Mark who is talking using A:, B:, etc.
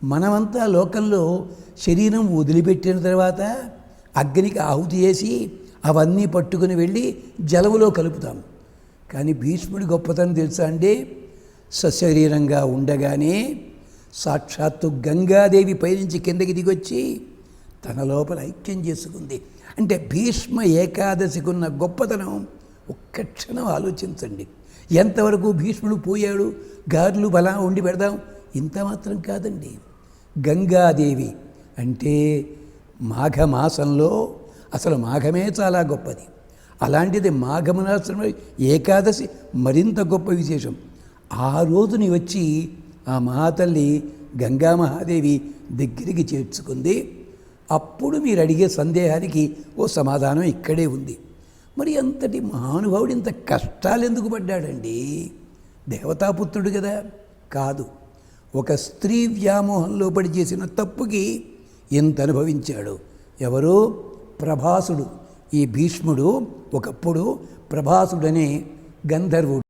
A: మనమంతా లోకంలో శరీరం వదిలిపెట్టిన తర్వాత అగ్నికి ఆహుతి చేసి అవన్నీ పట్టుకుని వెళ్ళి జలములో కలుపుతాం. కానీ భీష్ముడి గొప్పతనం తెలుసా అండి? సశరీరంగా ఉండగానే సాక్షాత్తు గంగాదేవి పైనుంచి కిందకి దిగొచ్చి తన లోపల ఐక్యం చేసుకుంది. అంటే భీష్మ ఏకాదశికి ఉన్న గొప్పతనం ఒక్క క్షణం ఆలోచించండి. ఎంతవరకు భీష్ముడు పోయాడు, గారెలు బలా వండి పెడదాం, ఇంత మాత్రం కాదండి. గంగాదేవి అంటే మాఘమాసంలో అసలు మాఘమే చాలా గొప్పది. అలాంటిది మాఘమాసంలో ఏకాదశి మరింత గొప్ప విశేషం. ఆ రోజుని వచ్చి ఆ మహాతల్లి గంగా మహాదేవి దగ్గరికి చేర్చుకుంది. అప్పుడు మీరు అడిగే సందేహానికి ఓ సమాధానం ఇక్కడే ఉంది. మరి అంతటి మహానుభావుడు ఇంత కష్టాలు ఎందుకు పడ్డాడండి? దేవతాపుత్రుడు కదా? కాదు, ఒక స్త్రీ వ్యామోహంలో పడి చేసిన తప్పుకి ఎంత అనుభవించాడు. ఎవరు? ప్రభాసుడు. ఈ భీష్ముడు ఒకప్పుడు ప్రభాసుడనే గంధర్వుడు.